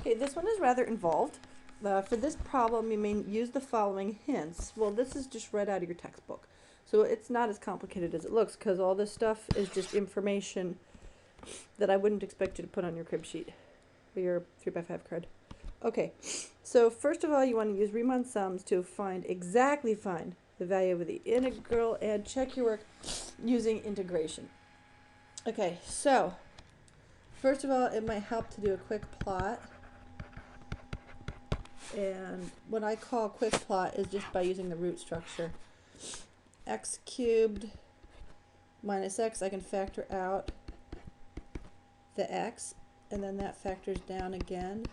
Okay, this one is rather involved. For this problem, you may use the following hints. Well, this is just read out of your textbook. So it's not as complicated as it looks, because all this stuff is just information that I wouldn't expect you to put on your crib sheet or your 3x5 card. Okay, so first of all, you want to use Riemann sums to exactly find the value of the integral and check your work using integration. Okay, so first of all, it might help to do a quick plot. And what I call quick plot is just by using the root structure. X cubed minus x, I can factor out the x, and then that factors down again.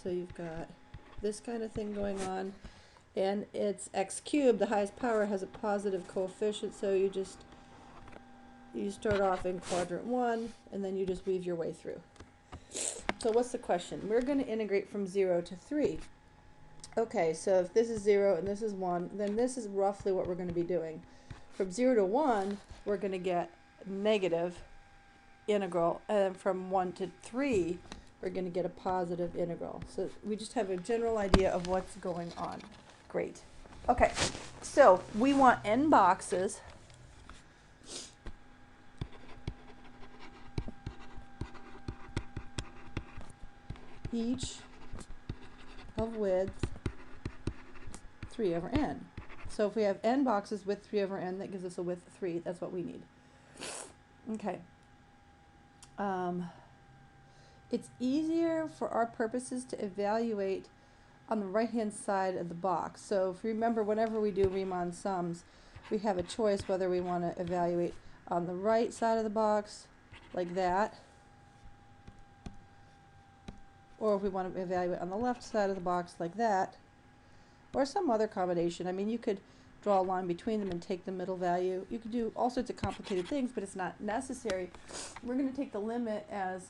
So you've got this kind of thing going on, and it's x cubed, the highest power has a positive coefficient, so you start off in quadrant 1, and then you just weave your way through. So what's the question? We're going to integrate from 0 to 3. Okay, so if this is 0 and this is 1, then this is roughly what we're going to be doing. From 0 to 1, we're going to get negative integral, and from 1 to 3, we're going to get a positive integral. So we just have a general idea of what's going on. Great. Okay, so we want n boxes. Each of width 3 over n. So if we have n boxes with 3 over n, that gives us a width of 3. That's what we need. Okay. It's easier for our purposes to evaluate on the right-hand side of the box. So if you remember, whenever we do Riemann sums, we have a choice whether we want to evaluate on the right side of the box, like that, or if we want to evaluate on the left side of the box like that, or some other combination. I mean, you could draw a line between them and take the middle value. You could do all sorts of complicated things, but it's not necessary. We're going to take the limit as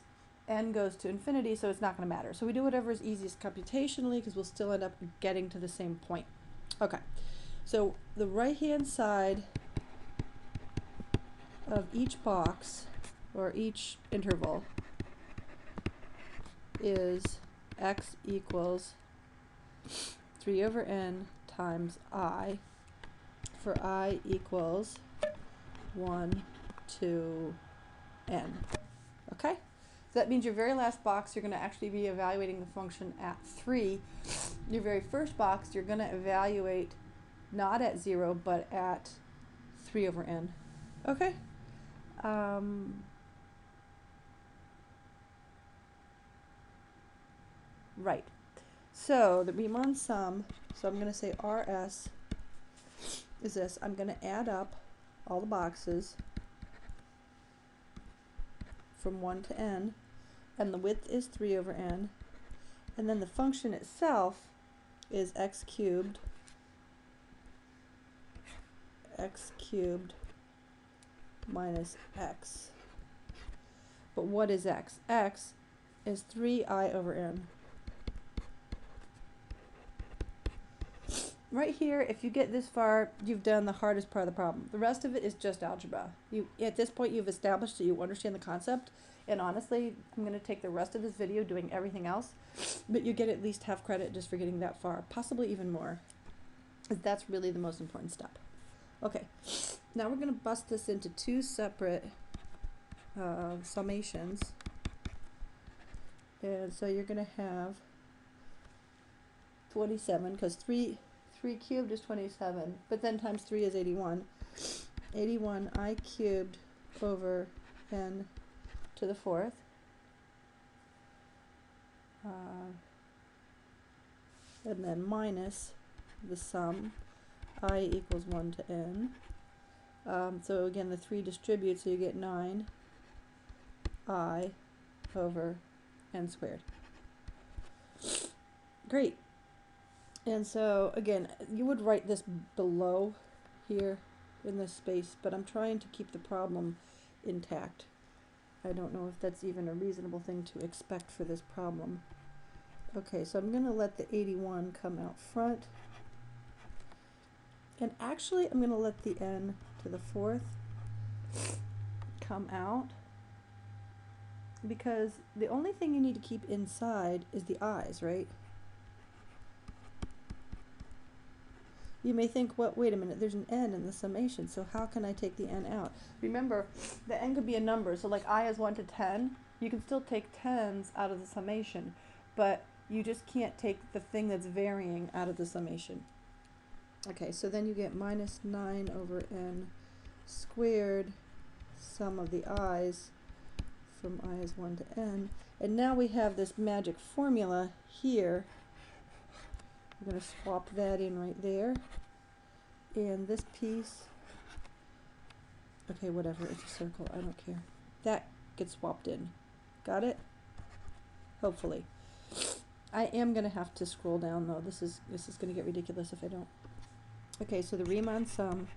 n goes to infinity, so it's not going to matter. So we do whatever is easiest computationally, because we'll still end up getting to the same point. Okay, so the right-hand side of each box, or each interval, is x equals 3 over n times I, for I equals 1 to n. Okay? So that means your very last box, you're going to actually be evaluating the function at 3. Your very first box, you're going to evaluate not at 0, but at 3 over n. Okay? Right. So the Riemann sum, so I'm going to say RS is this. I'm going to add up all the boxes from 1 to n, and the width is 3 over n, and then the function itself is x cubed minus x. But what is x? X is 3i over n. Right here, if you get this far, you've done the hardest part of the problem. The rest of it is just algebra. At this point, you've established that you understand the concept, and honestly, I'm going to take the rest of this video doing everything else, but you get at least half credit just for getting that far, possibly even more. That's really the most important step. Okay, now we're going to bust this into two separate summations, and so you're going to have 27, because 3 cubed is 27, but then times 3 is 81. 81 I cubed over n to the 4th. And then minus the sum, I equals 1 to n. So again, the 3 distributes, so you get 9 I over n squared. Great. And so, again, you would write this below here in this space, but I'm trying to keep the problem intact. I don't know if that's even a reasonable thing to expect for this problem. Okay, so I'm going to let the 81 come out front. And actually, I'm going to let the n to the 4th come out. because the only thing you need to keep inside is the i's, right? You may think, well, wait a minute, there's an n in the summation, so how can I take the n out? Remember, the n could be a number, so like I is 1 to 10, you can still take 10s out of the summation, but you just can't take the thing that's varying out of the summation. Okay, so then you get minus 9 over n squared, sum of the i's, from I is 1 to n, and now we have this magic formula here. We're going to swap that in right there, and this piece, okay, whatever, it's a circle, I don't care, that gets swapped in. Got it? Hopefully. I am going to have to scroll down though. This is going to get ridiculous if I don't. Okay, so the Riemann sum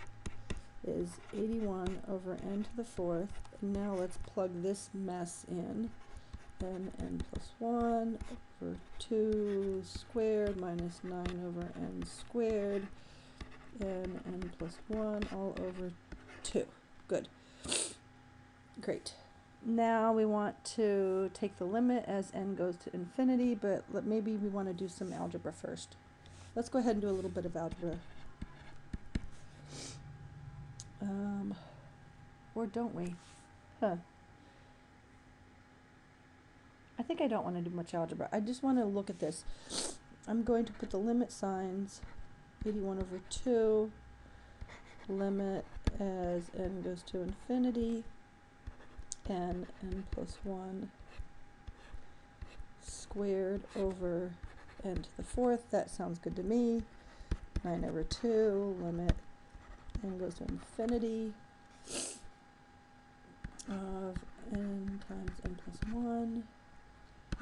is 81 over n to the 4th. And now let's plug this mess in. N plus 1 over 2 squared minus 9 over n squared. N plus 1 all over 2. Good. Great. Now we want to take the limit as n goes to infinity, but maybe we want to do some algebra first. Let's go ahead and do a little bit of algebra. Or don't we? Huh. I think I don't want to do much algebra. I just want to look at this. I'm going to put the limit signs, 81 over 2, limit as n goes to infinity, n plus 1 squared over n to the 4th. That sounds good to me. 9 over 2, limit n goes to infinity of n times n plus 1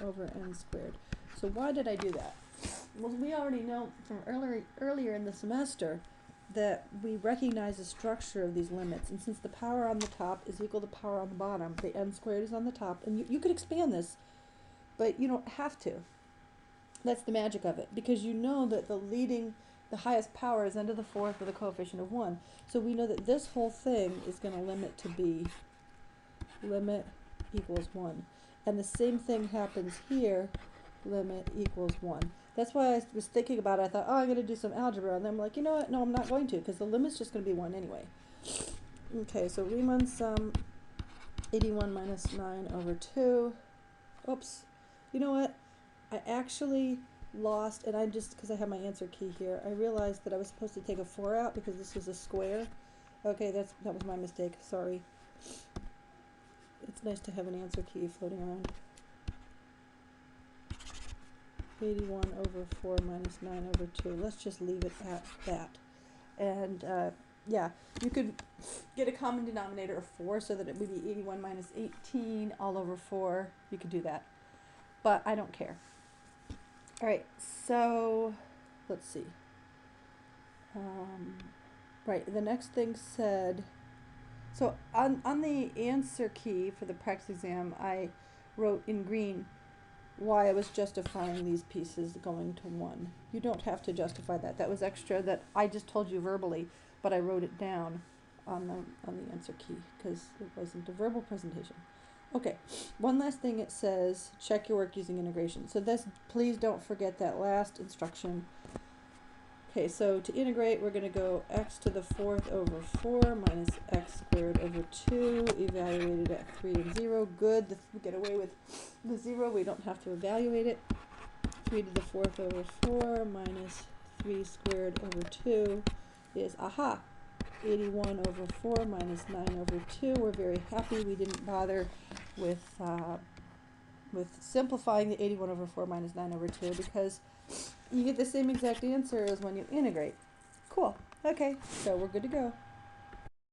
over n squared. So why did I do that? Well, we already know from earlier in the semester that we recognize the structure of these limits, and since the power on the top is equal to power on the bottom, the n squared is on the top, and you could expand this, but you don't have to. That's the magic of it, because you know that the highest power is n to the 4th with a coefficient of 1. So we know that this whole thing is going to limit to be limit equals 1. And the same thing happens here, limit equals 1. That's why I was thinking about it. I thought, oh, I'm going to do some algebra. And then I'm like, you know what? No, I'm not going to, because the limit's just going to be 1 anyway. Okay, so Riemann sum 81 minus 9 over 2. Oops. You know what? I actually lost, and I just, because I have my answer key here, I realized that I was supposed to take a 4 out because this was a square. Okay, that was my mistake. Sorry. It's nice to have an answer key floating around. 81 over 4 minus 9 over 2. Let's just leave it at that. And yeah, you could get a common denominator of 4 so that it would be 81 minus 18 all over 4. You could do that. But I don't care. All right, so let's see. Right, the next thing said, so on the answer key for the practice exam, I wrote in green why I was justifying these pieces going to 1. You don't have to justify that. That was extra that I just told you verbally, but I wrote it down on the answer key because it wasn't a verbal presentation. Okay, one last thing it says, check your work using integration. So this, please don't forget that last instruction. Okay, so to integrate, we're going to go x to the 4th over 4 minus x squared over 2, evaluated at 3 and 0. Good, we get away with the 0. We don't have to evaluate it. 3 to the 4th over 4 minus 3 squared over 2 is, aha, 81 over 4 minus 9 over 2. We're very happy we didn't bother with simplifying the 81 over 4 minus 9 over 2 because you get the same exact answer as when you integrate. Cool. Okay, so we're good to go.